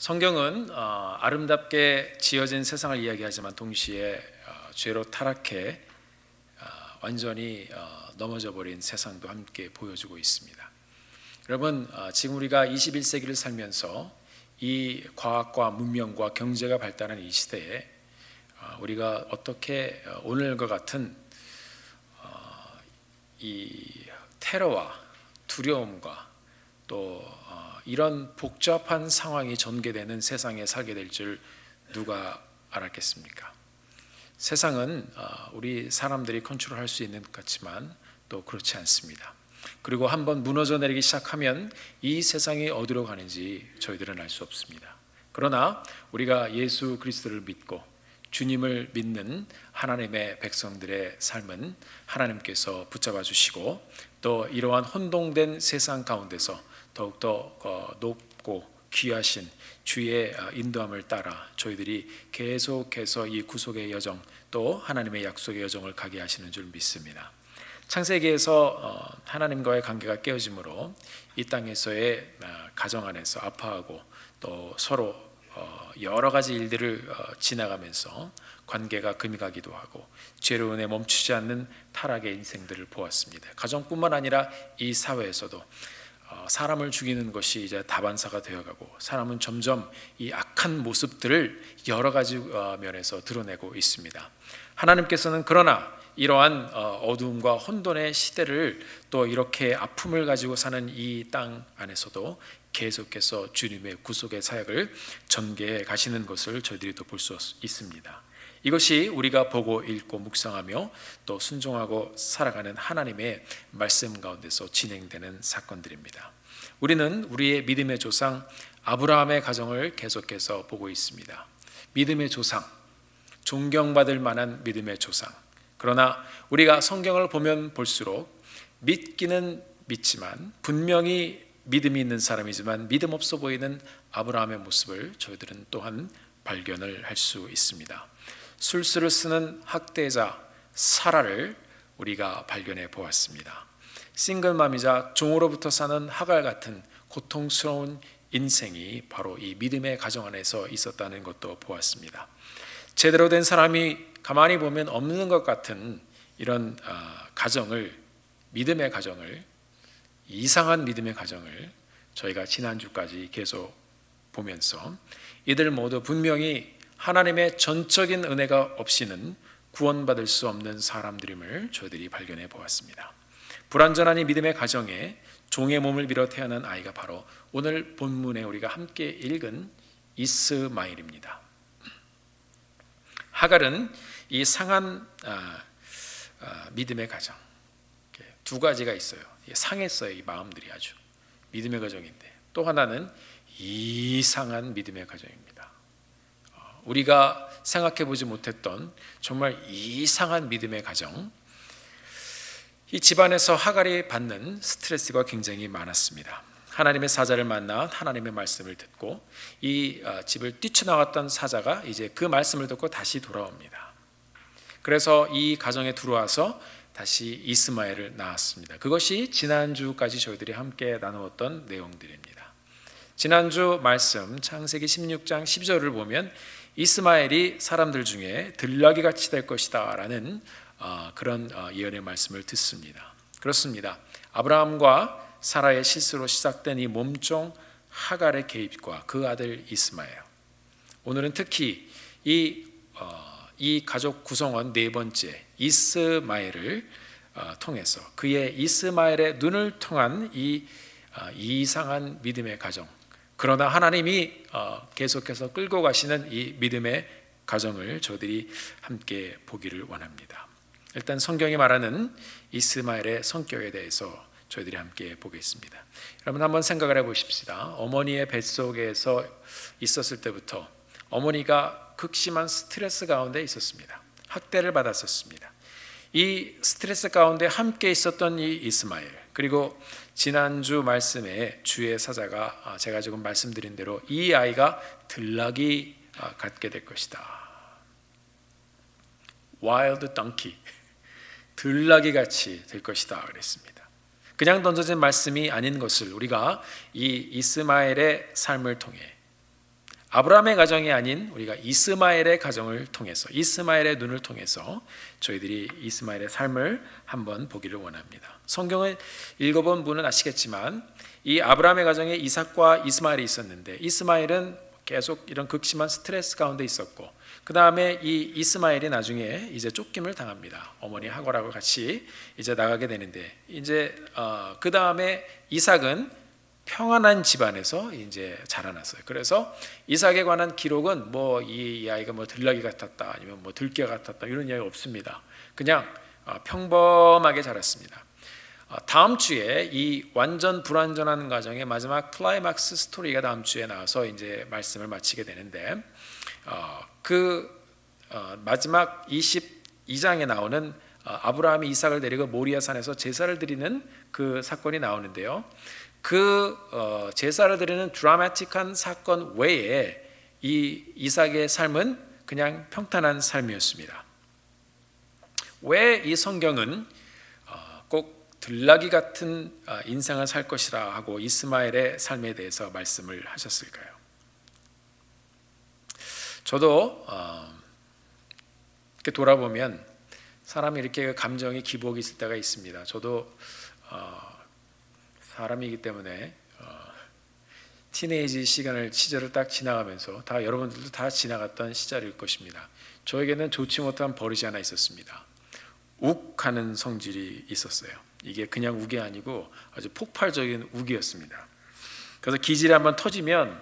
성경은 아름답게 지어진 세상을 이야기하지만 동시에 죄로 타락해 완전히 넘어져 버린 세상도 함께 보여주고 있습니다. 여러분, 지금 우리가 21세기를 살면서 이 과학과 문명과 경제가 발달한 이 시대에 우리가 어떻게 오늘과 같은 이 테러와 두려움과 또 이런 복잡한 상황이 전개되는 세상에 살게 될 줄 누가 알았겠습니까? 세상은 우리 사람들이 컨트롤할 수 있는 것 같지만 또 그렇지 않습니다. 그리고 한번 무너져 내리기 시작하면 이 세상이 어디로 가는지 저희들은 알 수 없습니다. 그러나 우리가 예수 그리스도를 믿고 주님을 믿는 하나님의 백성들의 삶은 하나님께서 붙잡아 주시고 또 이러한 혼동된 세상 가운데서 더욱더 높고 귀하신 주의 인도함을 따라 저희들이 계속해서 이 구속의 여정 또 하나님의 약속의 여정을 가게 하시는 줄 믿습니다. 창세기에서 하나님과의 관계가 깨어짐으로 이 땅에서의 가정 안에서 아파하고 또 서로 여러 가지 일들을 지나가면서 관계가 금이 가기도 하고 죄로 인해 멈추지 않는 타락의 인생들을 보았습니다. 가정뿐만 아니라 이 사회에서도 사람을 죽이는 것이 이제 다반사가 되어가고 사람은 점점 이 악한 모습들을 여러 가지 면에서 드러내고 있습니다. 하나님께서는 그러나 이러한 어두움과 혼돈의 시대를 또 이렇게 아픔을 가지고 사는 이 땅 안에서도 계속해서 주님의 구속의 사역을 전개해 가시는 것을 저희들이 또 볼 수 있습니다. 이것이 우리가 보고 읽고 묵상하며 또 순종하고 살아가는 하나님의 말씀 가운데서 진행되는 사건들입니다. 우리는 우리의 믿음의 조상 아브라함의 가정을 계속해서 보고 있습니다. 믿음의 조상, 존경받을 만한 믿음의 조상. 그러나 우리가 성경을 보면 볼수록 믿기는 믿지만 분명히 믿음이 있는 사람이지만 믿음 없어 보이는 아브라함의 모습을 저희들은 또한 발견을 할 수 있습니다. 술수를 쓰는 학대자 사라를 우리가 발견해 보았습니다. 싱글맘이자 종으로부터 사는 하갈 같은 고통스러운 인생이 바로 이 믿음의 가정 안에서 있었다는 것도 보았습니다. 제대로 된 사람이 가만히 보면 없는 것 같은 이런 가정을, 믿음의 가정을, 이상한 믿음의 가정을 저희가 지난주까지 계속 보면서 이들 모두 분명히 하나님의 전적인 은혜가 없이는 구원받을 수 없는 사람들임을 저희들이 발견해 보았습니다. 불완전한 이 믿음의 가정에 종의 몸을 빌어 태어난 아이가 바로 오늘 본문에 우리가 함께 읽은 이스마엘입니다. 하갈은 이 상한 믿음의 가정, 두 가지가 있어요. 상했어요. 이 마음들이 아주 믿음의 가정인데 또 하나는 이상한 믿음의 가정입니다. 우리가 생각해 보지 못했던 정말 이상한 믿음의 가정. 이 집안에서 하갈이 받는 스트레스가 굉장히 많았습니다. 하나님의 사자를 만나 하나님의 말씀을 듣고 이 집을 뛰쳐나갔던 사자가 이제 그 말씀을 듣고 다시 돌아옵니다. 그래서 이 가정에 들어와서 다시 이스마엘을 낳았습니다. 그것이 지난주까지 저희들이 함께 나누었던 내용들입니다. 지난주 말씀 창세기 16장 12절을 보면 이스마엘이 사람들 중에 들나귀같이 될 것이다 라는 그런 예언의 말씀을 듣습니다. 그렇습니다. 아브라함과 사라의 실수로 시작된 이 몸종 하갈의 개입과 그 아들 이스마엘, 오늘은 특히 이 가족 구성원 네 번째 이스마엘을 통해서 그의 이스마엘의 눈을 통한 이 이상한 믿음의 가정, 그러나 하나님이 계속해서 끌고 가시는 이 믿음의 가정을 저희들이 함께 보기를 원합니다. 일단 성경이 말하는 이스마엘의 성격에 대해서 저희들이 함께 보겠습니다. 여러분 한번 생각을 해보십시다. 어머니의 뱃속에서 있었을 때부터 어머니가 극심한 스트레스 가운데 있었습니다. 학대를 받았었습니다. 이 스트레스 가운데 함께 있었던 이 이스마엘, 그리고 지난주 말씀에 주의 사자가 제가 지금 말씀드린 대로 이 아이가 들나귀 같게 될 것이다. Wild donkey, 들나귀 같이 될 것이다 그랬습니다. 그냥 던져진 말씀이 아닌 것을 우리가 이 이스마엘의 삶을 통해 아브라함의 가정이 아닌 우리가 이스마엘의 가정을 통해서, 이스마엘의 눈을 통해서 저희들이 이스마엘의 삶을 한번 보기를 원합니다. 성경을 읽어본 분은 아시겠지만 이 아브라함의 가정에 이삭과 이스마엘이 있었는데, 이스마엘은 계속 이런 극심한 스트레스 가운데 있었고, 그 다음에 이 이스마엘이 나중에 이제 쫓김을 당합니다. 어머니 하거라고 같이 이제 나가게 되는데, 이제 그 다음에 이삭은 평안한 집안에서 이제 자라났어요. 그래서 이삭에 관한 기록은 뭐 이 아이가 뭐 들나귀 같았다, 아니면 뭐 들깨 같았다, 이런 이야기 없습니다. 그냥 평범하게 자랐습니다. 다음 주에 이 완전 불완전한 가정의 마지막 클라이막스 스토리가 다음 주에 나와서 이제 말씀을 마치게 되는데, 마지막 22장에 나오는 아브라함이 이삭을 데리고 모리아산에서 제사를 드리는 그 사건이 나오는데요. 그 제사를 드리는 드라마틱한 사건 외에 이 이삭의 삶은 그냥 평탄한 삶이었습니다. 왜 이 성경은 꼭 들나귀 같은 인생을 살 것이라 하고 이스마엘의 삶에 대해서 말씀을 하셨을까요? 저도 이렇게 돌아보면 사람이 이렇게 감정이 기복이 있을 때가 있습니다. 저도 사람이기 때문에 티네이지 시절을 딱 지나가면서 다 여러분들도 다 지나갔던 시절일 것입니다. 저에게는 좋지 못한 버릇이 하나 있었습니다. 욱하는 성질이 있었어요. 이게 그냥 욱이 아니고 아주 폭발적인 욱이었습니다. 그래서 기질이 한번 터지면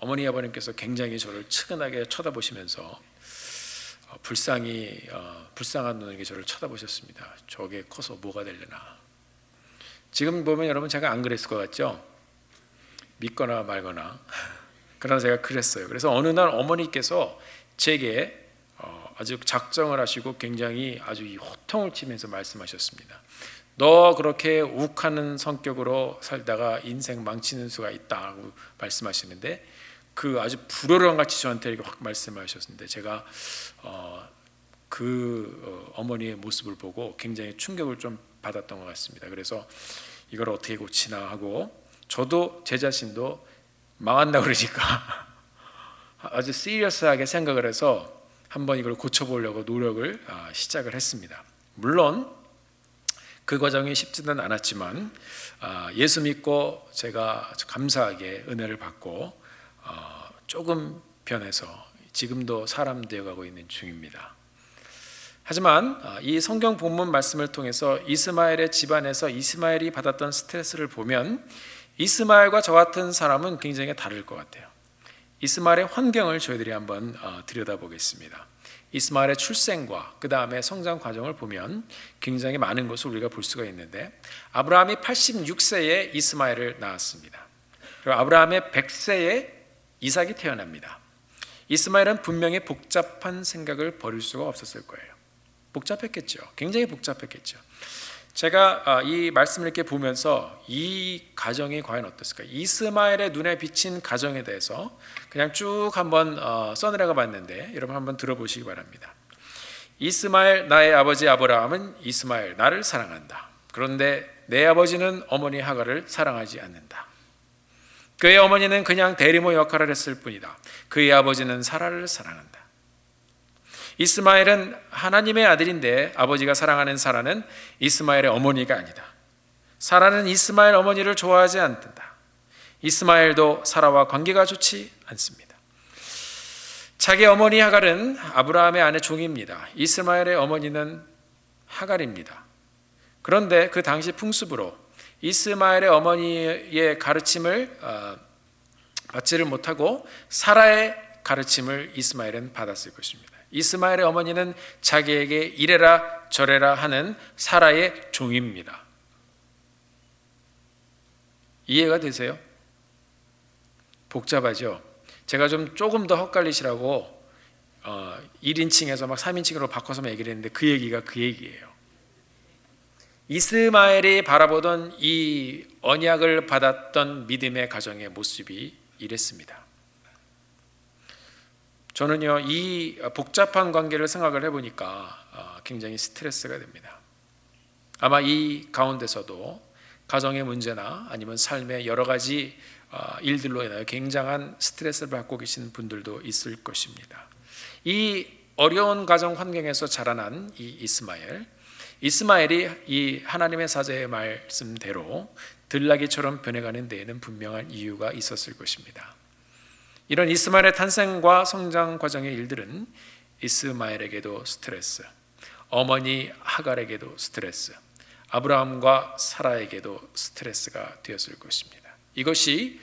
어머니 아버님께서 굉장히 저를 측은하게 쳐다보시면서 불쌍한 눈으로 저를 쳐다보셨습니다. 저게 커서 뭐가 되려나. 지금 보면 여러분 제가 안 그랬을 것 같죠? 믿거나 말거나. 그러나 제가 그랬어요. 그래서 어느 날 어머니께서 제게 아주 작정을 하시고 굉장히 아주 호통을 치면서 말씀하셨습니다. 너 그렇게 욱하는 성격으로 살다가 인생 망치는 수가 있다고 말씀하시는데, 그 아주 불호령같이 저한테 이렇게 확 말씀하셨는데, 제가 어머니의 모습을 보고 굉장히 충격을 좀 받았던 것 같습니다. 그래서 이걸 어떻게 고치나 하고, 저도 제 자신도 망한다고 그러니까 아주 시리어스하게 생각을 해서 한번 이걸 고쳐보려고 노력을 시작을 했습니다. 물론 그 과정이 쉽지는 않았지만 예수 믿고 제가 감사하게 은혜를 받고 조금 변해서 지금도 사람 되어가고 있는 중입니다. 하지만 이 성경 본문 말씀을 통해서 이스마엘의 집안에서 이스마엘이 받았던 스트레스를 보면 이스마엘과 저 같은 사람은 굉장히 다를 것 같아요. 이스마엘의 환경을 저희들이 한번 들여다보겠습니다. 이스마엘의 출생과 그 다음에 성장 과정을 보면 굉장히 많은 것을 우리가 볼 수가 있는데, 아브라함이 86세에 이스마엘을 낳았습니다. 그리고 아브라함의 100세에 이삭이 태어납니다. 이스마엘은 분명히 복잡한 생각을 버릴 수가 없었을 거예요. 복잡했겠죠. 굉장히 복잡했겠죠. 제가 이 말씀을 이렇게 보면서 이 가정이 과연 어땠을까? 이스마엘의 눈에 비친 가정에 대해서 그냥 쭉 한번 써내려가 봤는데, 여러분 한번 들어보시기 바랍니다. 이스마엘 나의 아버지 아브라함은 이스마엘 나를 사랑한다. 그런데 내 아버지는 어머니 하갈을 사랑하지 않는다. 그의 어머니는 그냥 대리모 역할을 했을 뿐이다. 그의 아버지는 사라를 사랑한다. 이스마엘은 하나님의 아들인데 아버지가 사랑하는 사라는 이스마엘의 어머니가 아니다. 사라는 이스마엘 어머니를 좋아하지 않는다. 이스마엘도 사라와 관계가 좋지 않습니다. 자기 어머니 하갈은 아브라함의 아내 종입니다. 이스마엘의 어머니는 하갈입니다. 그런데 그 당시 풍습으로 이스마엘의 어머니의 가르침을 받지를 못하고 사라의 가르침을 이스마엘은 받았을 것입니다. 이스마엘의 어머니는 자기에게 이래라 저래라 하는 사라의 종입니다. 이해가 되세요? 복잡하죠? 제가 조금 더 헛갈리시라고 1인칭에서 막 3인칭으로 바꿔서 얘기를 했는데 그 얘기가 그 얘기예요. 이스마엘이 바라보던 이 언약을 받았던 믿음의 가정의 모습이 이랬습니다. 저는요, 이 복잡한 관계를 생각을 해보니까 굉장히 스트레스가 됩니다. 아마 이 가운데서도 가정의 문제나 아니면 삶의 여러 가지 일들로 인하여 굉장한 스트레스를 받고 계신 분들도 있을 것입니다. 이 어려운 가정 환경에서 자라난 이 이스마엘이 이 하나님의 사자의 말씀대로 들나귀처럼 변해가는 데에는 분명한 이유가 있었을 것입니다. 이런 이스마엘의 탄생과 성장 과정의 일들은 이스마엘에게도 스트레스, 어머니 하갈에게도 스트레스, 아브라함과 사라에게도 스트레스가 되었을 것입니다. 이것이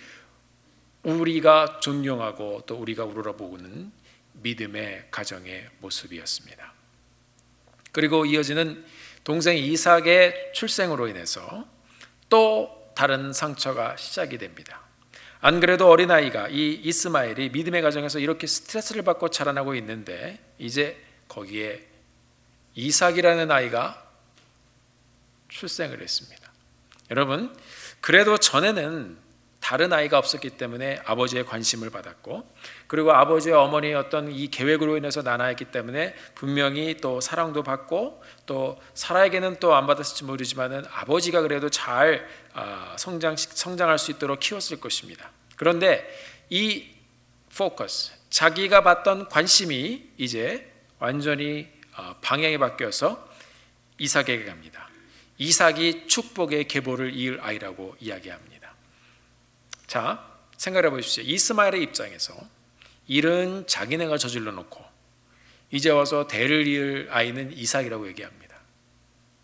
우리가 존경하고 또 우리가 우러러보는 믿음의 가정의 모습이었습니다. 그리고 이어지는 동생 이삭의 출생으로 인해서 또 다른 상처가 시작이 됩니다. 안 그래도 어린아이가 이 이스마엘이 믿음의 가정에서 이렇게 스트레스를 받고 자라나고 있는데 이제 거기에 이삭이라는 아이가 출생을 했습니다. 여러분, 그래도 전에는 다른 아이가 없었기 때문에 아버지의 관심을 받았고, 그리고 아버지의 어머니의 어떤 이 계획으로 인해서 나나였기 때문에 분명히 또 사랑도 받고, 또 사라에게는 또 안 받았을지 모르지만은 아버지가 그래도 잘 성장할 수 있도록 키웠을 것입니다. 그런데 이 포커스, 자기가 받던 관심이 이제 완전히 방향이 바뀌어서 이삭에게 갑니다. 이삭이 축복의 계보를 이을 아이라고 이야기합니다. 자, 생각해 보십시오. 이스마엘의 입장에서 일은 자기네가 저질러 놓고 이제 와서 대를 이을 아이는 이삭이라고 얘기합니다.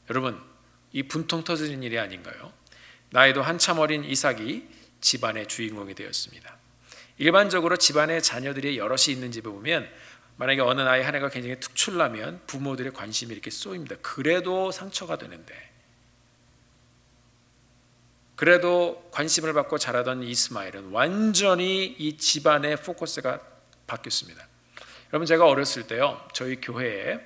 여러분, 이 분통 터지는 일이 아닌가요? 나이도 한참 어린 이삭이 집안의 주인공이 되었습니다. 일반적으로 집안에 자녀들이 여럿이 있는 집에 보면 만약에 어느 아이 하나가 굉장히 특출나면 부모들의 관심이 이렇게 쏘입니다. 그래도 상처가 되는데, 그래도 관심을 받고 자라던 이스마엘은 완전히 이 집안의 포커스가 바뀌었습니다. 여러분, 제가 어렸을 때요, 저희 교회에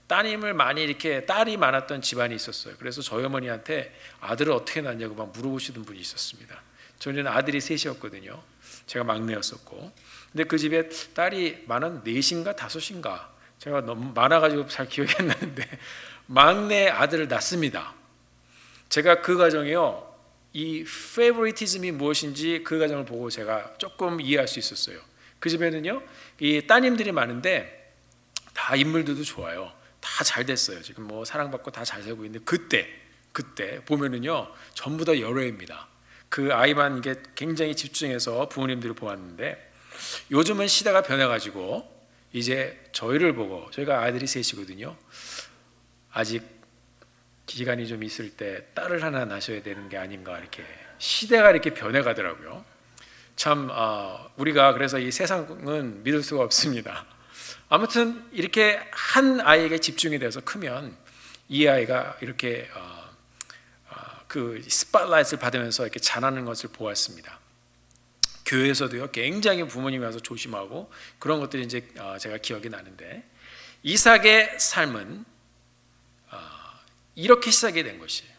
따님을 많이 이렇게 딸이 많았던 집안이 있었어요. 그래서 저희 어머니한테 아들을 어떻게 낳냐고 막 물어보시던 분이 있었습니다. 저는 아들이 셋이었거든요. 제가 막내였었고, 근데 그 집에 딸이 많은 넷인가 다섯인가, 제가 너무 많아가지고 잘 기억이 안 나는데 막내 아들을 낳습니다. 제가 그 가정이요, 이 페이보리티즘이 무엇인지 그 가정을 보고 제가 조금 이해할 수 있었어요. 그 집에는요, 이 따님들이 많은데 다 인물들도 좋아요. 다 잘 됐어요. 지금 뭐 사랑받고 다 잘 살고 있는데 그때 보면은요, 전부 다 열애입니다. 그 아이만 이게 굉장히 집중해서 부모님들을 보았는데, 요즘은 시대가 변해가지고 이제 저희를 보고, 저희가 아이들이 셋이거든요. 아직 기간이 좀 있을 때 딸을 하나 낳으셔야 되는 게 아닌가, 이렇게 시대가 이렇게 변해가더라고요. 참 우리가 그래서 이 세상은 믿을 수가 없습니다. 아무튼 이렇게 한 아이에게 집중이 돼서 크면 이 아이가 이렇게 그 스팟라이트를 받으면서 이렇게 자라는 것을 보았습니다. 교회에서도요, 굉장히 부모님이 와서 조심하고 그런 것들이 이제 제가 기억이 나는데, 이삭의 삶은 이렇게 시작이 된 것이에요.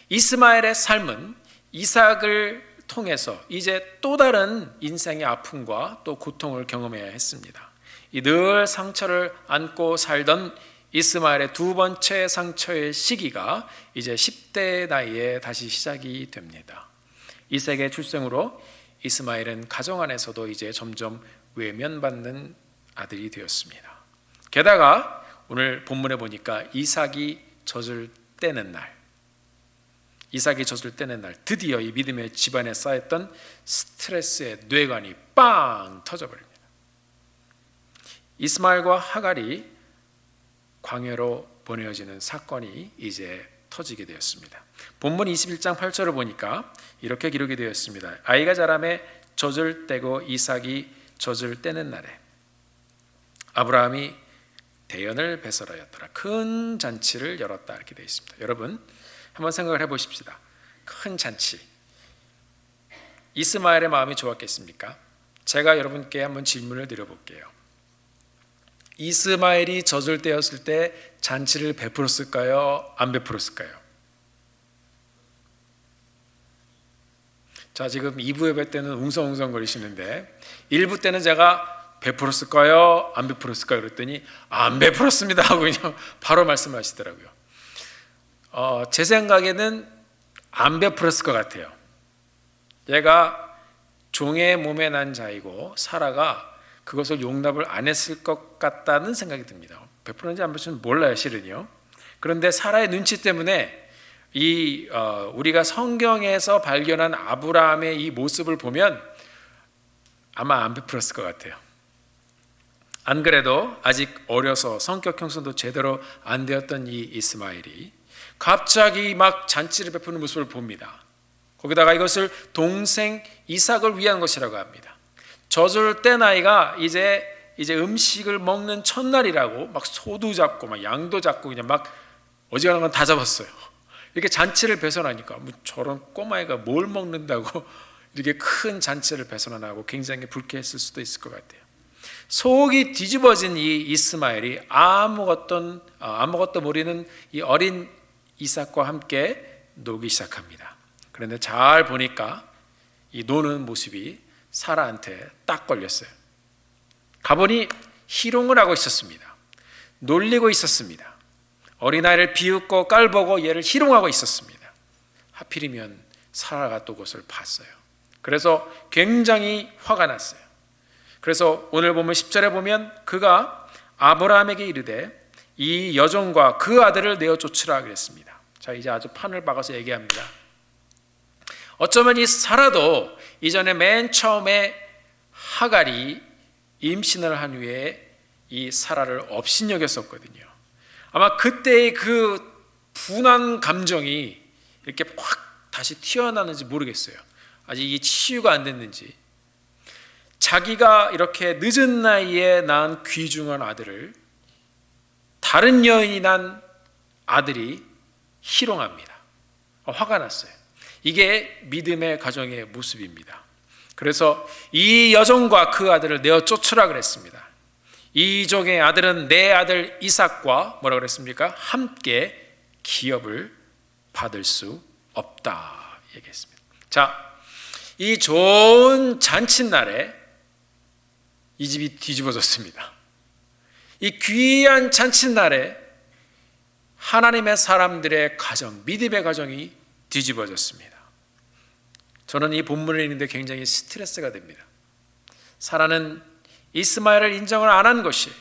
이스마엘의 삶은 이삭을 통해서 이제 또 다른 인생의 아픔과 또 고통을 경험해야 했습니다. 이 늘 상처를 안고 살던 이스마엘의 두 번째 상처의 시기가 이제 10대 나이에 다시 시작이 됩니다. 이삭의 출생으로 이스마엘은 가정 안에서도 이제 점점 외면받는 아들이 되었습니다. 게다가 오늘 본문에 보니까 이삭이 젖을 떼는 날, 드디어 이 믿음의 집안에 쌓였던 스트레스의 뇌관이 빵 터져버립니다. 이스마엘과 하갈이 광야로 보내어지는 사건이 이제 터지게 되었습니다. 본문 21장 8절을 보니까 이렇게 기록이 되었습니다. 아이가 자라매 젖을 떼고 이삭이 젖을 떼는 날에 아브라함이 대연을 배설하였더라. 큰 잔치를 열었다, 이렇게 되어 있습니다. 여러분, 한번 생각을 해보십시다. 큰 잔치. 이스마엘의 마음이 좋았겠습니까? 제가 여러분께 한번 질문을 드려볼게요. 이스마엘이 젖을 떼었을 때 잔치를 베풀었을까요? 안 베풀었을까요? 자, 지금 2부 예배 때는 웅성웅성 거리시는데 1부 때는 제가 베풀었을까요? 안 베풀었을까요? 그랬더니 안 베풀었습니다 하고 그냥 바로 말씀하시더라고요. 제 생각에는 안 베풀었을 것 같아요. 얘가 종의 몸에 난 자이고 사라가 그것을 용납을 안 했을 것 같다는 생각이 듭니다. 100%인지 안 100%인지 몰라요, 실은요. 그런데 사라의 눈치 때문에 우리가 성경에서 발견한 아브라함의 이 모습을 보면 아마 안 베풀었을 것 같아요. 안 그래도 아직 어려서 성격 형성도 제대로 안 되었던 이 이스마엘이 갑자기 막 잔치를 베푸는 모습을 봅니다. 거기다가 이것을 동생 이삭을 위한 것이라고 합니다. 젖을 때 나이가 이제 음식을 먹는 첫날이라고 막 소도 잡고 막 양도 잡고 그냥 막 어지간한 건 다 잡았어요. 이렇게 잔치를 배설하니까 뭐 저런 꼬마애가 뭘 먹는다고 이렇게 큰 잔치를 배설하고 굉장히 불쾌했을 수도 있을 것 같아요. 속이 뒤집어진 이 이스마엘이 아무것도 모르는 이 어린 이삭과 함께 놀기 시작합니다. 그런데 잘 보니까 이 노는 모습이 사라한테 딱 걸렸어요. 가보니 희롱을 하고 있었습니다. 놀리고 있었습니다. 어린아이를 비웃고 깔보고 얘를 희롱하고 있었습니다. 하필이면 사라가 또 그것을 봤어요. 그래서 굉장히 화가 났어요. 그래서 오늘 보면 10절에 보면 그가 아브라함에게 이르되 이 여종과 그 아들을 내어 쫓으라 그랬습니다. 자, 이제 아주 판을 박아서 얘기합니다. 어쩌면 이 사라도 이전에 맨 처음에 하갈이 임신을 한 후에 이 사라를 업신여겼었거든요. 아마 그때의 그 분한 감정이 이렇게 확 다시 튀어나오는지 모르겠어요. 아직 이게 치유가 안 됐는지. 자기가 이렇게 늦은 나이에 낳은 귀중한 아들을 다른 여인이 낳은 아들이 희롱합니다. 화가 났어요. 이게 믿음의 가정의 모습입니다. 그래서 이 여종과 그 아들을 내어 쫓으라 그랬습니다. 이 종의 아들은 내 아들 이삭과 뭐라 그랬습니까? 함께 기업을 받을 수 없다 얘기했습니다. 자, 이 좋은 잔칫날에 이 집이 뒤집어졌습니다. 이 귀한 잔칫날에 하나님의 사람들의 가정, 믿음의 가정이 뒤집어졌습니다. 저는 이 본문을 읽는데 굉장히 스트레스가 됩니다. 사라는 이스마엘을 인정을 안 한 것이에요.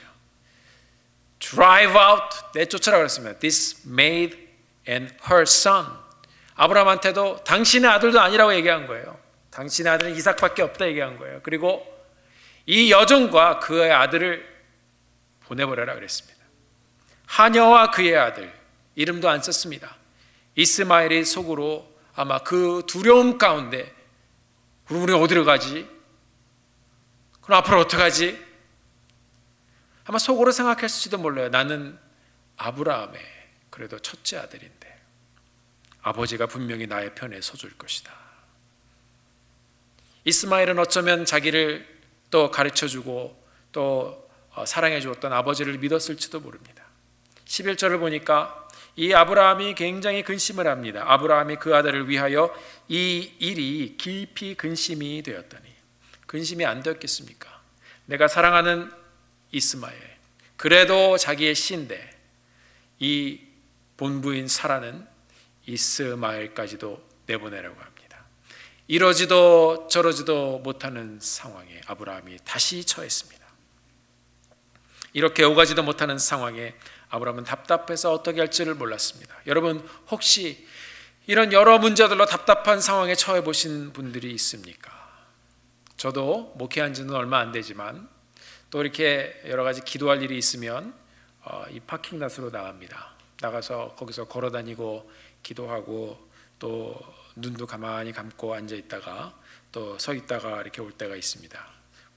Drive out, 내쫓으라 그랬습니다. This maid and her son. 아브라함한테도 당신의 아들도 아니라고 얘기한 거예요. 당신의 아들은 이삭밖에 없다 얘기한 거예요. 그리고 이 여종과 그의 아들을 보내버려라 그랬습니다. 하녀와 그의 아들, 이름도 안 썼습니다. 이스마엘이 속으로 아마 그 두려움 가운데 그럼 우리 어디로 가지? 그럼 앞으로 어떡하지? 아마 속으로 생각했을지도 몰라요. 나는 아브라함의 그래도 첫째 아들인데 아버지가 분명히 나의 편에 서줄 것이다. 이스마엘은 어쩌면 자기를 또 가르쳐주고 또 사랑해 주었던 아버지를 믿었을지도 모릅니다. 11절을 보니까 이 아브라함이 굉장히 근심을 합니다. 아브라함이 그 아들을 위하여 이 일이 깊이 근심이 되었더니, 근심이 안 되었겠습니까? 내가 사랑하는 이스마엘, 그래도 자기의 씨인데 이 본부인 사라는 이스마엘까지도 내보내라고 합니다. 이러지도 저러지도 못하는 상황에 아브라함이 다시 처했습니다. 이렇게 오가지도 못하는 상황에 아브라함은 답답해서 어떻게 할지를 몰랐습니다. 여러분, 혹시 이런 여러 문제들로 답답한 상황에 처해 보신 분들이 있습니까? 저도 목회한 지는 얼마 안 되지만 또 이렇게 여러 가지 기도할 일이 있으면 이 파킹랏으로 나갑니다. 나가서 거기서 걸어 다니고 기도하고 또 눈도 가만히 감고 앉아 있다가 또 서 있다가 이렇게 올 때가 있습니다.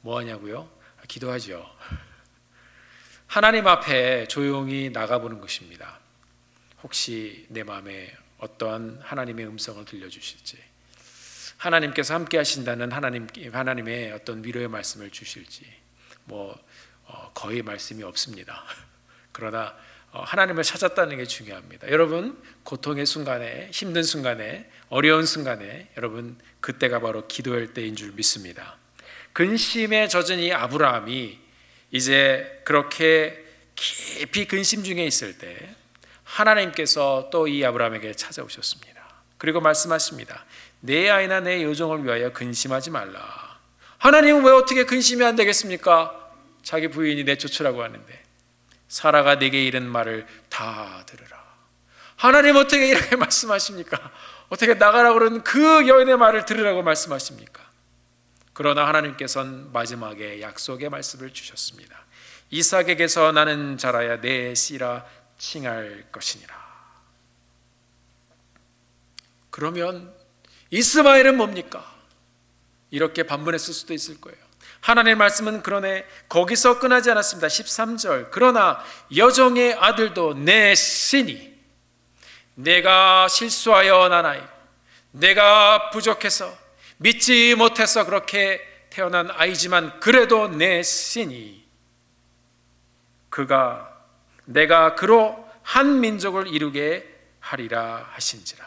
뭐 하냐고요? 기도하죠. 하나님 앞에 조용히 나가보는 것입니다. 혹시 내 마음에 어떠한 하나님의 음성을 들려주실지, 하나님께서 함께 하신다는 하나님의 어떤 위로의 말씀을 주실지, 거의 말씀이 없습니다. 그러나 하나님을 찾았다는 게 중요합니다. 여러분, 고통의 순간에, 힘든 순간에, 어려운 순간에 여러분, 그때가 바로 기도할 때인 줄 믿습니다. 근심에 젖은 이 아브라함이 이제 그렇게 깊이 근심 중에 있을 때 하나님께서 또 이 아브라함에게 찾아오셨습니다. 그리고 말씀하십니다. 내 아이나 내 여종을 위하여 근심하지 말라. 하나님은 왜 어떻게 근심이 안 되겠습니까? 자기 부인이 내쫓으라고 하는데 사라가 내게 이른 말을 다 들으라. 하나님 어떻게 이렇게 말씀하십니까? 어떻게 나가라고 그러는 그 여인의 말을 들으라고 말씀하십니까? 그러나 하나님께서는 마지막에 약속의 말씀을 주셨습니다. 이삭에게서 나는 자라야 내 씨라 칭할 것이니라. 그러면 이스마엘은 뭡니까? 이렇게 반문했을 수도 있을 거예요. 하나님의 말씀은 그러네 거기서 끝나지 않았습니다. 13절 그러나 여종의 아들도 내 씨니 내가 실수하여 나나이고 내가 부족해서 믿지 못해서 그렇게 태어난 아이지만 그래도 내 씨니 그가 내가 그로 한 민족을 이루게 하리라 하신지라.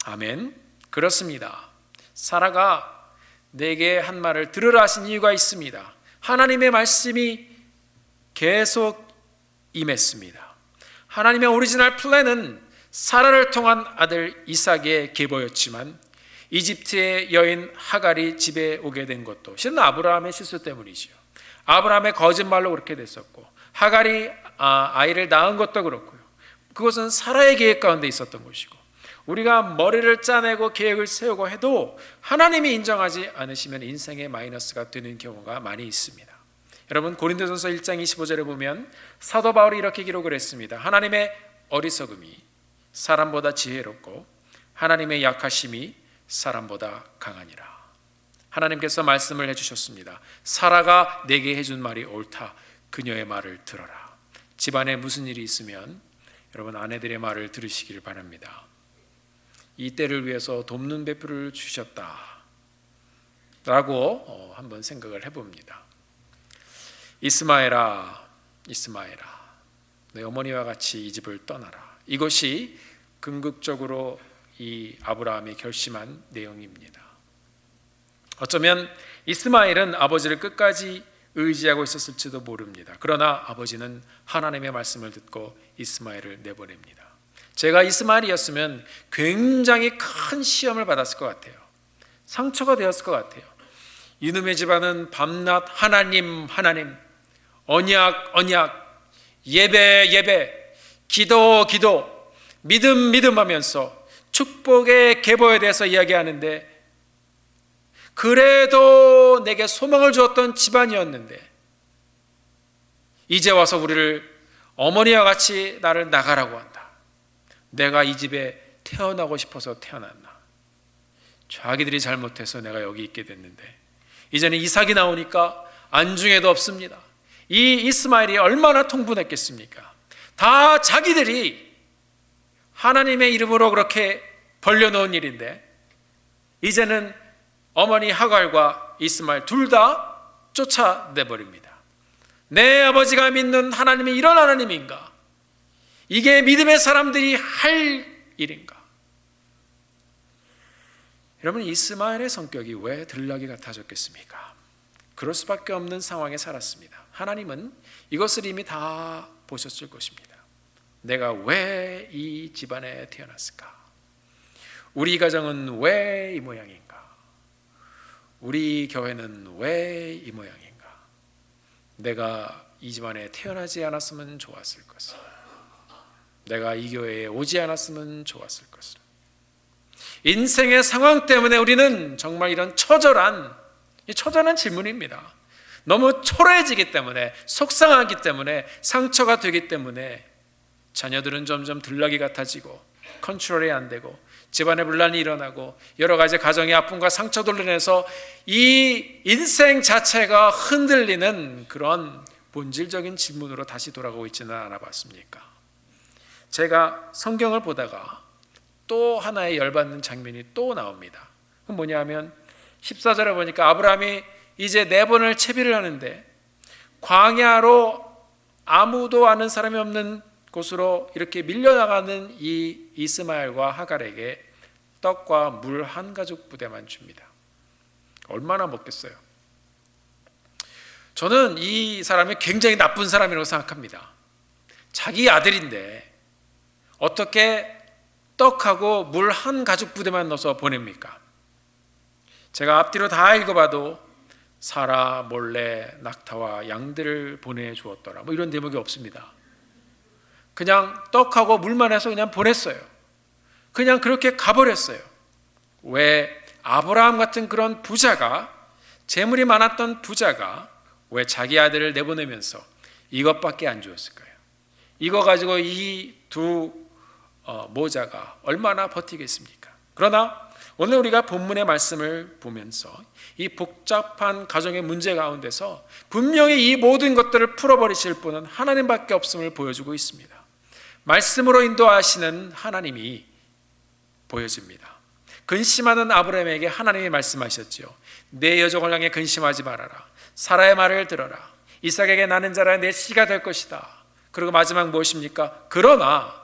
아멘. 그렇습니다. 사라가 내게 한 말을 들으라 하신 이유가 있습니다. 하나님의 말씀이 계속 임했습니다. 하나님의 오리지널 플랜은 사라를 통한 아들 이삭의 계보였지만 이집트의 여인 하갈이 집에 오게 된 것도 실은 아브라함의 실수 때문이죠. 아브라함의 거짓말로 그렇게 됐었고 하갈이 아이를 낳은 것도 그렇고요. 그것은 사라의 계획 가운데 있었던 것이고 우리가 머리를 짜내고 계획을 세우고 해도 하나님이 인정하지 않으시면 인생의 마이너스가 되는 경우가 많이 있습니다. 여러분 고린도전서 1장 25절에 보면 사도 바울이 이렇게 기록을 했습니다. 하나님의 어리석음이 사람보다 지혜롭고 하나님의 약하심이 사람보다 강하니라. 하나님께서 말씀을 해주셨습니다. 사라가 내게 해준 말이 옳다. 그녀의 말을 들어라. 집안에 무슨 일이 있으면 여러분 아내들의 말을 들으시길 바랍니다. 이 때를 위해서 돕는 배필을 주셨다 라고 한번 생각을 해봅니다. 이스마엘아 내 어머니와 같이 이 집을 떠나라. 이것이 궁극적으로 이 아브라함이 결심한 내용입니다. 어쩌면 이스마엘은 아버지를 끝까지 의지하고 있었을지도 모릅니다. 그러나 아버지는 하나님의 말씀을 듣고 이스마엘을 내보냅니다. 제가 이스마엘이었으면 굉장히 큰 시험을 받았을 것 같아요. 상처가 되었을 것 같아요. 이놈의 집안은 밤낮 하나님 언약 예배 기도 믿음 하면서 축복의 계보에 대해서 이야기하는데 그래도 내게 소망을 주었던 집안이었는데 이제 와서 우리를 어머니와 같이 나를 나가라고 한다. 내가 이 집에 태어나고 싶어서 태어났나? 자기들이 잘못해서 내가 여기 있게 됐는데 이제는 이삭이 나오니까 안중에도 없습니다. 이 이스마엘이 얼마나 통분했겠습니까? 다 자기들이 하나님의 이름으로 그렇게 벌려놓은 일인데 이제는 어머니 하갈과 이스마엘 둘 다 쫓아내버립니다. 내 아버지가 믿는 하나님이 이런 하나님인가? 이게 믿음의 사람들이 할 일인가? 여러분 이스마엘의 성격이 왜 들나귀 같아졌겠습니까? 그럴 수밖에 없는 상황에 살았습니다. 하나님은 이것을 이미 다 보셨을 것입니다. 내가 왜 이 집안에 태어났을까? 우리 가정은 왜 이 모양인가? 우리 교회는 왜 이 모양인가? 내가 이 집안에 태어나지 않았으면 좋았을 것을. 내가 이 교회에 오지 않았으면 좋았을 것을. 인생의 상황 때문에 우리는 정말 이런 처절한 질문입니다. 너무 초라해지기 때문에 속상하기 때문에 상처가 되기 때문에 자녀들은 점점 들나귀 같아지고 컨트롤이 안 되고 집안에 분란이 일어나고 여러 가지 가정의 아픔과 상처들로 인해서 이 인생 자체가 흔들리는 그런 본질적인 질문으로 다시 돌아가고 있지는 않아 봤습니까? 제가 성경을 보다가 또 하나의 열받는 장면이 또 나옵니다. 그건 뭐냐 하면 14절에 보니까 아브라함이 이제 4번을 채비를 하는데 광야로 아무도 아는 사람이 없는 곳으로 이렇게 밀려나가는 이 이스마엘과 하갈에게 떡과 물 한 가죽 부대만 줍니다. 얼마나 먹겠어요? 저는 이 사람이 굉장히 나쁜 사람이라고 생각합니다. 자기 아들인데 어떻게 떡하고 물 한 가죽 부대만 넣어서 보냅니까? 제가 앞뒤로 다 읽어봐도 사라 몰래 낙타와 양들을 보내주었더라 뭐 이런 대목이 없습니다. 그냥 떡하고 물만 해서 그냥 보냈어요. 그냥 그렇게 가버렸어요. 왜 아브라함 같은 그런 부자가, 재물이 많았던 부자가 왜 자기 아들을 내보내면서 이것밖에 안 주었을까요? 이거 가지고 이 두 모자가 얼마나 버티겠습니까? 그러나 오늘 우리가 본문의 말씀을 보면서 이 복잡한 가정의 문제 가운데서 분명히 이 모든 것들을 풀어버리실 분은 하나님밖에 없음을 보여주고 있습니다. 말씀으로 인도하시는 하나님이 보여집니다. 근심하는 아브라함에게 하나님이 말씀하셨지요. 내 여종을 향해 근심하지 말아라. 사라의 말을 들어라. 이삭에게 나는 자라 내 씨가 될 것이다. 그리고 마지막 무엇입니까? 그러나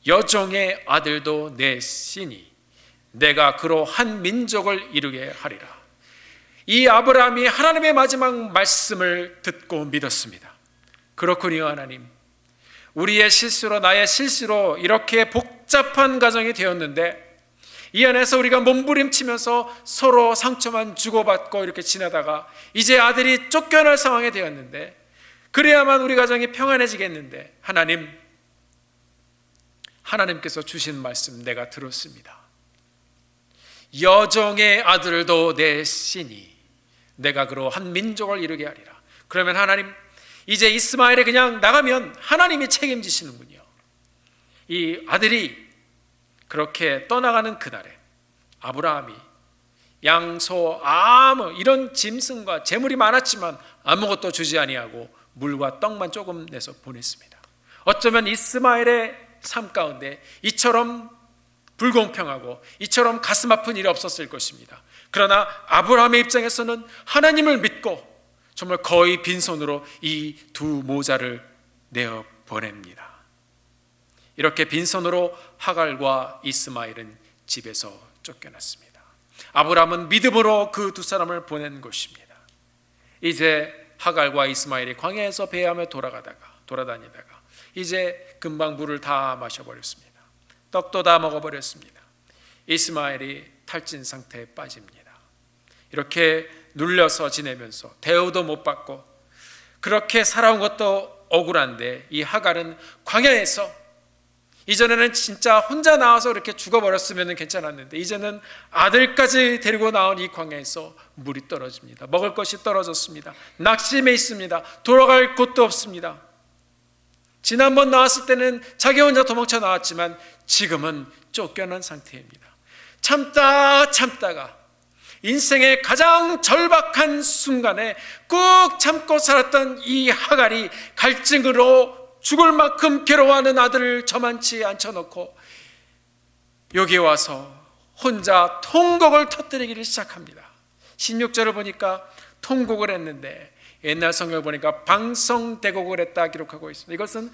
여종의 아들도 내 씨니 내가 그로 한 민족을 이루게 하리라. 이 아브라함이 하나님의 마지막 말씀을 듣고 믿었습니다. 그렇군요. 하나님, 우리의 실수로, 나의 실수로 이렇게 복잡한 가정이 되었는데 이 안에서 우리가 몸부림치면서 서로 상처만 주고받고 이렇게 지나다가 이제 아들이 쫓겨날 상황이 되었는데, 그래야만 우리 가정이 평안해지겠는데, 하나님께서 주신 말씀 내가 들었습니다. 여종의 아들도 내 씨니 내가 그로 한 민족을 이루게 하리라. 그러면 하나님, 이제 이스마엘이 그냥 나가면 하나님이 책임지시는군요. 이 아들이 그렇게 떠나가는 그날에 아브라함이 양소, 이런 짐승과 재물이 많았지만 아무것도 주지 아니하고 물과 떡만 조금 내서 보냈습니다. 어쩌면 이스마엘의 삶 가운데 이처럼 불공평하고 이처럼 가슴 아픈 일이 없었을 것입니다. 그러나 아브라함의 입장에서는 하나님을 믿고 정말 거의 빈손으로 이 두 모자를 내어 보냅니다. 이렇게 빈손으로 하갈과 이스마엘은 집에서 쫓겨났습니다. 아브라함은 믿음으로 그 두 사람을 보낸 것입니다. 이제 하갈과 이스마엘이 광야에서 배회하며 돌아다니다가 이제 금방 물을 다 마셔버렸습니다. 떡도 다 먹어버렸습니다. 이스마엘이 탈진 상태에 빠집니다. 이렇게 눌려서 지내면서 대우도 못 받고 그렇게 살아온 것도 억울한데, 이 하갈은 광야에서, 이전에는 진짜 혼자 나와서 이렇게 죽어버렸으면 괜찮았는데 이제는 아들까지 데리고 나온 이 광야에서 물이 떨어집니다. 먹을 것이 떨어졌습니다. 낙심해 있습니다. 돌아갈 곳도 없습니다. 지난번 나왔을 때는 자기 혼자 도망쳐 나왔지만 지금은 쫓겨난 상태입니다. 참다가 인생의 가장 절박한 순간에 꾹 참고 살았던 이 하갈이 갈증으로 죽을 만큼 괴로워하는 아들을 저만치 앉혀놓고 여기 와서 혼자 통곡을 터뜨리기를 시작합니다. 16절을 보니까 통곡을 했는데 옛날 성경을 보니까 방성대곡을 했다 기록하고 있습니다. 이것은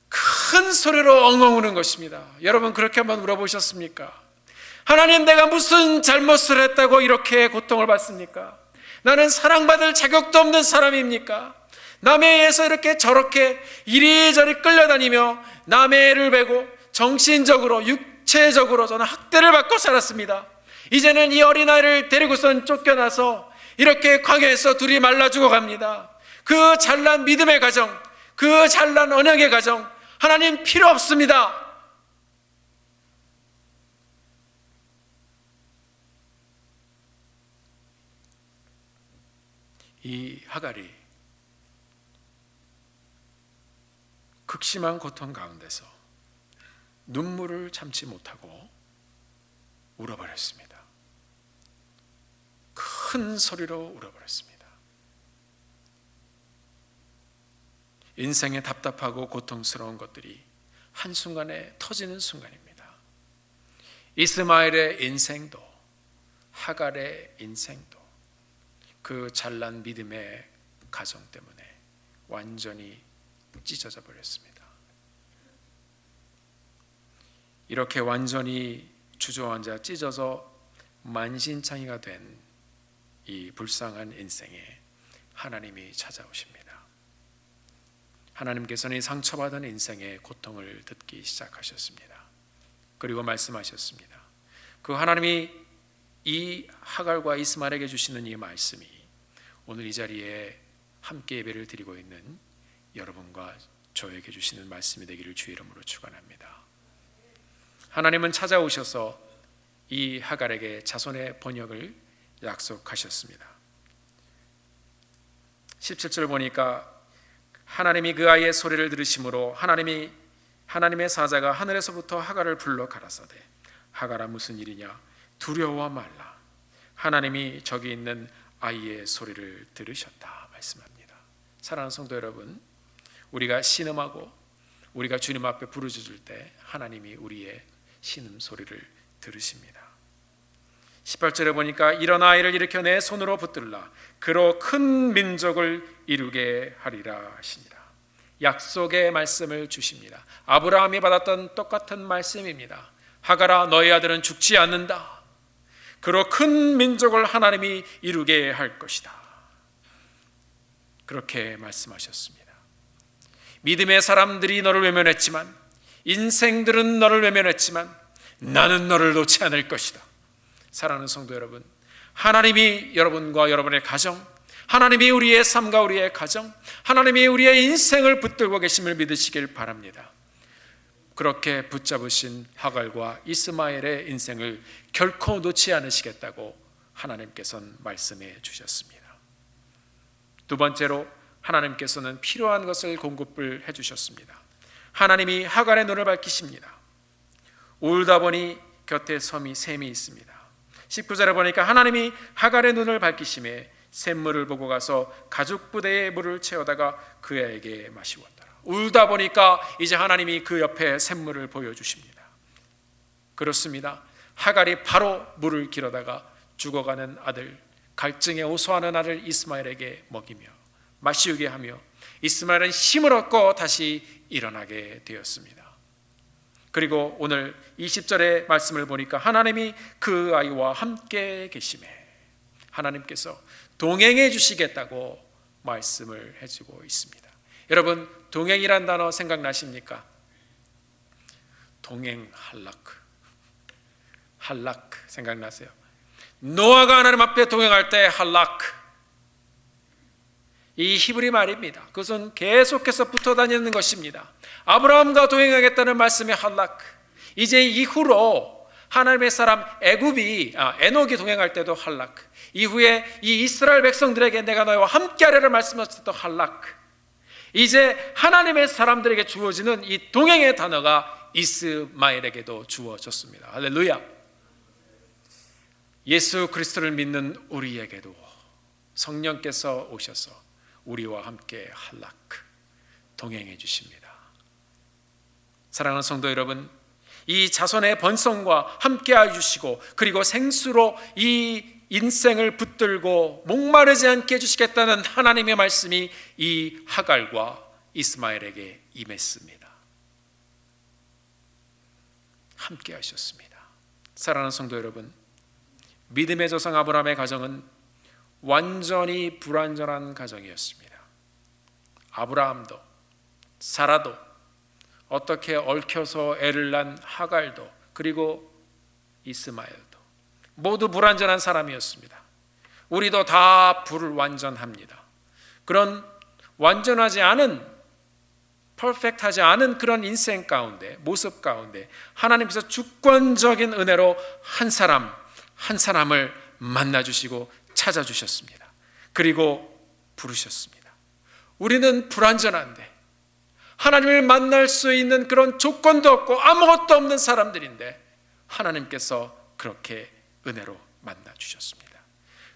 큰 소리로 엉엉 우는 것입니다. 여러분, 그렇게 한번 울어보셨습니까? 하나님, 내가 무슨 잘못을 했다고 이렇게 고통을 받습니까? 나는 사랑받을 자격도 없는 사람입니까? 남의 애에서 이렇게 저렇게 이리저리 끌려다니며 남의 애를 베고 정신적으로 육체적으로 저는 학대를 받고 살았습니다. 이제는 이 어린아이를 데리고선 쫓겨나서 이렇게 광야에서 둘이 말라 죽어갑니다. 그 잘난 믿음의 가정, 그 잘난 언약의 가정, 하나님 필요 없습니다. 이 하갈이 극심한 고통 가운데서 눈물을 참지 못하고 울어버렸습니다. 큰 소리로 울어버렸습니다. 인생의 답답하고 고통스러운 것들이 한순간에 터지는 순간입니다. 이스마엘의 인생도 하갈의 인생도 그 잘난 믿음의 가정 때문에 완전히 찢어져 버렸습니다. 이렇게 완전히 주저앉아 찢어져 만신창이가 된 이 불쌍한 인생에 하나님이 찾아오십니다. 하나님께서는 이 상처받은 인생의 고통을 듣기 시작하셨습니다. 그리고 말씀하셨습니다. 그 하나님이 이 하갈과 이스마엘에게 주시는 이 말씀이 오늘 이 자리에 함께 예배를 드리고 있는 여러분과 저에게 주시는 말씀이 되기를 주의 이름으로 축원합니다. 하나님은 찾아오셔서 이 하갈에게 자손의 번역을 약속하셨습니다. 17절 보니까 하나님이 그 아이의 소리를 들으심으로 하나님의 사자가 하늘에서부터 하갈을 불러 가라사대 하갈아 무슨 일이냐 두려워 말라 하나님이 저기 있는 아이의 소리를 들으셨다 말씀합니다. 사랑하는 성도 여러분, 우리가 신음하고 우리가 주님 앞에 부르짖을 때 하나님이 우리의 신음 소리를 들으십니다. 18절에 보니까 일어나 아이를 일으켜 내 손으로 붙들라 그로 큰 민족을 이루게 하리라 하시니라. 약속의 말씀을 주십니다. 아브라함이 받았던 똑같은 말씀입니다. 하갈아 너희 아들은 죽지 않는다. 그로 큰 민족을 하나님이 이루게 할 것이다. 그렇게 말씀하셨습니다. 믿음의 사람들이 너를 외면했지만, 인생들은 너를 외면했지만 나는 너를 놓지 않을 것이다. 사랑하는 성도 여러분, 하나님이 여러분과 여러분의 가정, 하나님이 우리의 삶과 우리의 가정, 하나님이 우리의 인생을 붙들고 계심을 믿으시길 바랍니다. 그렇게 붙잡으신 하갈과 이스마엘의 인생을 결코 놓지 않으시겠다고 하나님께서는 말씀해 주셨습니다. 두 번째로 하나님께서는 필요한 것을 공급을 해 주셨습니다. 하나님이 하갈의 눈을 밝히십니다. 울다 보니 곁에 샘이 있습니다. 19절에 보니까 하나님이 하갈의 눈을 밝히심에 샘물을 보고 가서 가죽 부대에 물을 채우다가 그 애에게 마시웠더라. 울다 보니까 이제 하나님이 그 옆에 샘물을 보여주십니다. 그렇습니다. 하갈이 바로 물을 길어다가 죽어가는 아들, 갈증에 호소하는 아들 이스마엘에게 먹이며 마시우게 하며 이스마엘은 힘을 얻고 다시 일어나게 되었습니다. 그리고 오늘 20절의 말씀을 보니까 하나님이 그 아이와 함께 계심에 하나님께서 동행해 주시겠다고 말씀을 해주고 있습니다. 여러분, 동행이란 단어 생각나십니까? 동행, 할라크 생각나세요? 노아가 하나님 앞에 동행할 때 할라크, 이 히브리 말입니다. 그것은 계속해서 붙어 다니는 것입니다. 아브라함과 동행하겠다는 말씀이 할라크. 이제 이후로 하나님의 사람 에녹이 동행할 때도 할라크, 이후에 이 이스라엘 백성들에게 내가 너희와 함께하리라 말씀하셨을 때도 할라크. 이제 하나님의 사람들에게 주어지는 이 동행의 단어가 이스마엘에게도 주어졌습니다. 할렐루야. 예수 그리스도를 믿는 우리에게도 성령께서 오셔서 우리와 함께 할라크, 동행해 주십니다. 사랑하는 성도 여러분, 이 자손의 번성과 함께해 주시고 그리고 생수로 이 인생을 붙들고 목마르지 않게 해주시겠다는 하나님의 말씀이 이 하갈과 이스마엘에게 임했습니다. 함께 하셨습니다. 사랑하는 성도 여러분, 믿음의 조상 아브라함의 가정은 완전히 불완전한 가정이었습니다. 아브라함도 사라도 어떻게 얽혀서 애를 낳은 하갈도 그리고 이스마엘도 모두 불완전한 사람이었습니다. 우리도 다 불완전합니다. 그런 완전하지 않은, 퍼펙트하지 않은 그런 인생 가운데, 모습 가운데 하나님께서 주권적인 은혜로 한 사람을 만나주시고 찾아주셨습니다. 그리고 부르셨습니다. 우리는 불완전한데 하나님을 만날 수 있는 그런 조건도 없고 아무것도 없는 사람들인데 하나님께서 그렇게 은혜로 만나주셨습니다.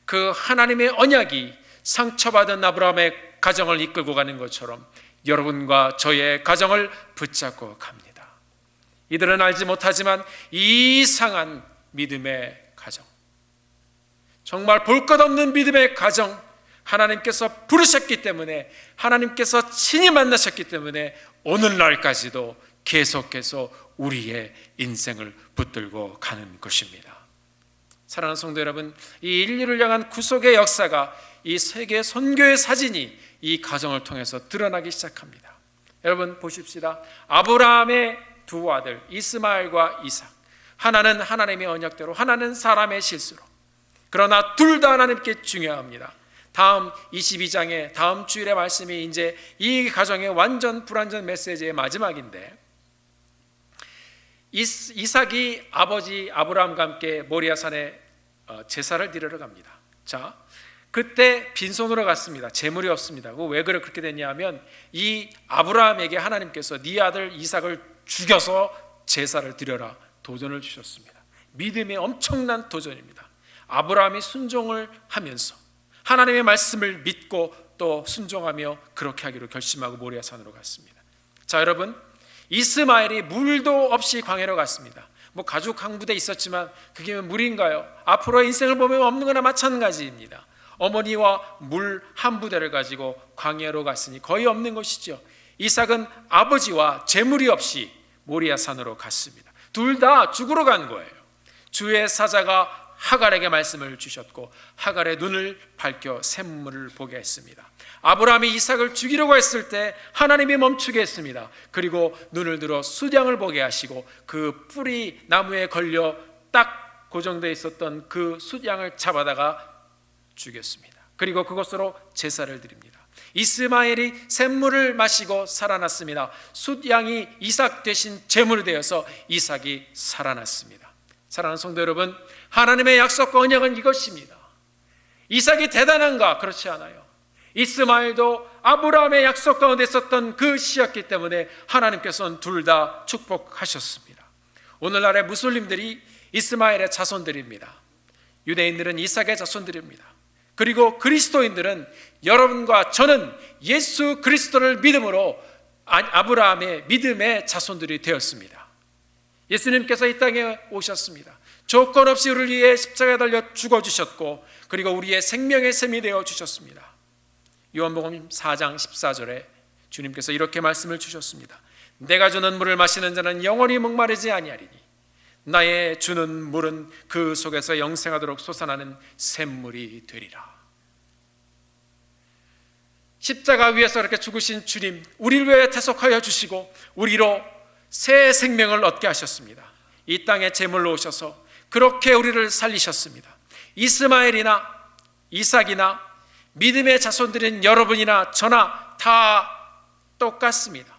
그 하나님의 언약이 상처받은 아브라함의 가정을 이끌고 가는 것처럼 여러분과 저의 가정을 붙잡고 갑니다. 이들은 알지 못하지만 이상한 믿음의 가정, 정말 볼 것 없는 믿음의 가정, 하나님께서 부르셨기 때문에, 하나님께서 친히 만나셨기 때문에 오늘날까지도 계속해서 우리의 인생을 붙들고 가는 것입니다. 사랑하는 성도 여러분, 이 인류를 향한 구속의 역사가, 이 세계 선교의 사진이 이 가정을 통해서 드러나기 시작합니다. 여러분 보십시다. 아브라함의 두 아들 이스마엘과 이삭, 하나는 하나님의 언약대로, 하나는 사람의 실수로, 그러나 둘 다 하나님께 중요합니다. 다음 22장의 다음 주일의 말씀이 이제 이 가정의 완전 불완전 메시지의 마지막인데, 이삭이 아버지 아브라함과 함께 모리아산에 제사를 드리러 갑니다. 자, 그때 빈손으로 갔습니다. 재물이 없습니다. 왜 그렇게 됐냐면 이 아브라함에게 하나님께서 네 아들 이삭을 죽여서 제사를 드려라 도전을 주셨습니다. 믿음의 엄청난 도전입니다. 아브라함이 순종을 하면서 하나님의 말씀을 믿고 또 순종하며 그렇게 하기로 결심하고 모리아산으로 갔습니다. 자, 여러분, 이스마엘이 물도 없이 광야로 갔습니다. 가죽 한 부대 있었지만 그게 물인가요? 앞으로 인생을 보면 없는 거나 마찬가지입니다. 어머니와 물 한 부대를 가지고 광야로 갔으니 거의 없는 것이죠. 이삭은 아버지와 재물이 없이 모리아산으로 갔습니다. 둘 다 죽으러 간 거예요. 주의 사자가 하갈에게 말씀을 주셨고 하갈의 눈을 밝혀 샘물을 보게 했습니다. 아브라함이 이삭을 죽이려고 했을 때 하나님이 멈추게 했습니다. 그리고 눈을 들어 숫양을 보게 하시고 그 뿔이 나무에 걸려 딱 고정되어 있었던 그 숫양을 잡아다가 죽였습니다. 그리고 그것으로 제사를 드립니다. 이스마엘이 샘물을 마시고 살아났습니다. 숫양이 이삭 대신 제물이 되어서 이삭이 살아났습니다. 사랑하는 성도 여러분, 하나님의 약속과 언약은 이것입니다. 이삭이 대단한가? 그렇지 않아요. 이스마엘도 아브라함의 약속 가운데 있었던 그 씨였기 때문에 하나님께서는 둘 다 축복하셨습니다. 오늘날의 무슬림들이 이스마엘의 자손들입니다. 유대인들은 이삭의 자손들입니다. 그리고 그리스도인들은 여러분과 저는 예수 그리스도를 믿음으로 아브라함의 믿음의 자손들이 되었습니다. 예수님께서 이 땅에 오셨습니다. 조건 없이 우리를 위해 십자가에 달려 죽어주셨고 그리고 우리의 생명의 샘이 되어 주셨습니다. 요한복음 4장 14절에 주님께서 이렇게 말씀을 주셨습니다. 내가 주는 물을 마시는 자는 영원히 목마르지 아니하리니 나의 주는 물은 그 속에서 영생하도록 솟아나는 샘물이 되리라. 십자가 위에서 이렇게 죽으신 주님, 우리를 위해 대속하여 주시고 우리로 새 생명을 얻게 하셨습니다. 이 땅에 제물로 오셔서 그렇게 우리를 살리셨습니다. 이스마엘이나 이삭이나 믿음의 자손들인 여러분이나 저나 다 똑같습니다.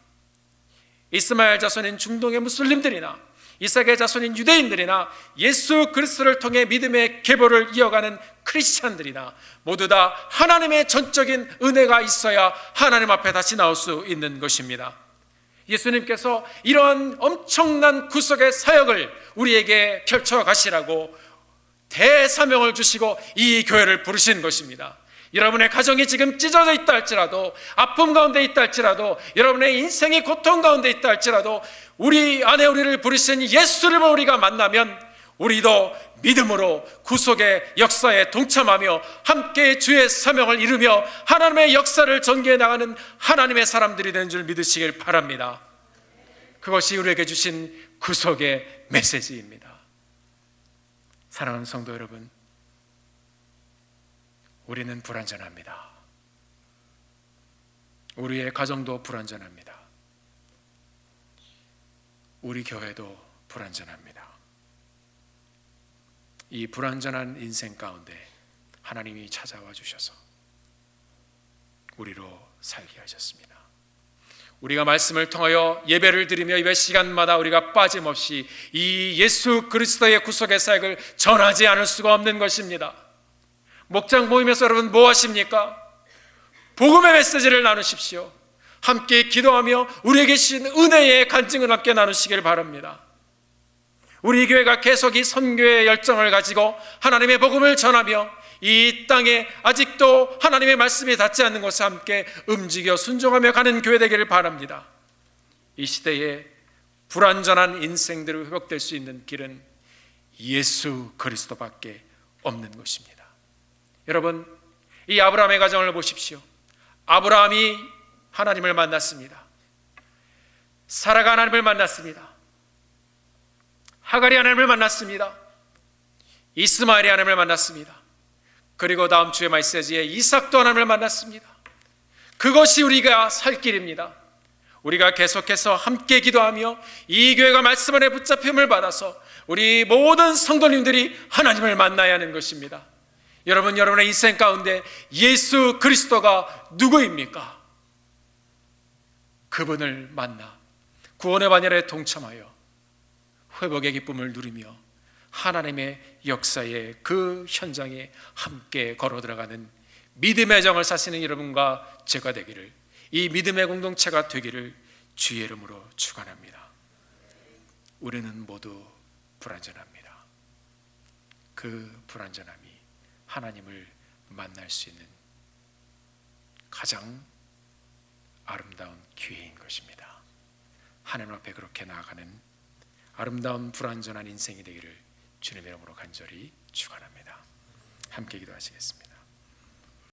이스마엘 자손인 중동의 무슬림들이나 이삭의 자손인 유대인들이나 예수 그리스도를 통해 믿음의 계보를 이어가는 크리스찬들이나 모두 다 하나님의 전적인 은혜가 있어야 하나님 앞에 다시 나올 수 있는 것입니다. 예수님께서 이러한 엄청난 구속의 사역을 우리에게 펼쳐 가시라고 대사명을 주시고 이 교회를 부르신 것입니다. 여러분의 가정이 지금 찢어져 있다 할지라도, 아픔 가운데 있다 할지라도, 여러분의 인생이 고통 가운데 있다 할지라도 우리 안에 우리를 부르신 예수를 우리가 만나면 우리도 믿음으로 구속의 역사에 동참하며 함께 주의 사명을 이루며 하나님의 역사를 전개해 나가는 하나님의 사람들이 되는 줄 믿으시길 바랍니다. 그것이 우리에게 주신 구속의 메시지입니다. 사랑하는 성도 여러분, 우리는 불완전합니다. 우리의 가정도 불완전합니다. 우리 교회도 불완전합니다. 이 불완전한 인생 가운데 하나님이 찾아와 주셔서 우리로 살게 하셨습니다. 우리가 말씀을 통하여 예배를 드리며 예배 시간마다 우리가 빠짐없이 이 예수 그리스도의 구속의 사역을 전하지 않을 수가 없는 것입니다. 목장 모임에서 여러분 뭐 하십니까? 복음의 메시지를 나누십시오. 함께 기도하며 우리에게 주신 은혜의 간증을 함께 나누시길 바랍니다. 우리 교회가 계속 이 선교의 열정을 가지고 하나님의 복음을 전하며 이 땅에 아직도 하나님의 말씀이 닿지 않는 곳에 함께 움직여 순종하며 가는 교회 되기를 바랍니다. 이 시대에 불완전한 인생들을 회복될 수 있는 길은 예수 그리스도밖에 없는 것입니다. 여러분, 이 아브라함의 가정을 보십시오. 아브라함이 하나님을 만났습니다. 사라가 하나님을 만났습니다. 하갈이 하나님을 만났습니다. 이스마엘이 하나님을 만났습니다. 그리고 다음 주의 메시지에 이삭도 하나님을 만났습니다. 그것이 우리가 살 길입니다. 우리가 계속해서 함께 기도하며 이 교회가 말씀 안에 붙잡힘을 받아서 우리 모든 성도님들이 하나님을 만나야 하는 것입니다. 여러분의 인생 가운데 예수 그리스도가 누구입니까? 그분을 만나 구원의 반열에 동참하여 회복의 기쁨을 누리며 하나님의 역사의 그 현장에 함께 걸어 들어가는 믿음의 정을 사시는 여러분과 제가 되기를, 이 믿음의 공동체가 되기를 주의 이름으로 축원합니다. 우리는 모두 불완전합니다. 그 불완전함이 하나님을 만날 수 있는 가장 아름다운 기회인 것입니다. 하나님 앞에 그렇게 나아가는 아름다운 불완전한 인생이 되기를 주님의 이름으로 간절히 축원합니다. 함께 기도하시겠습니다.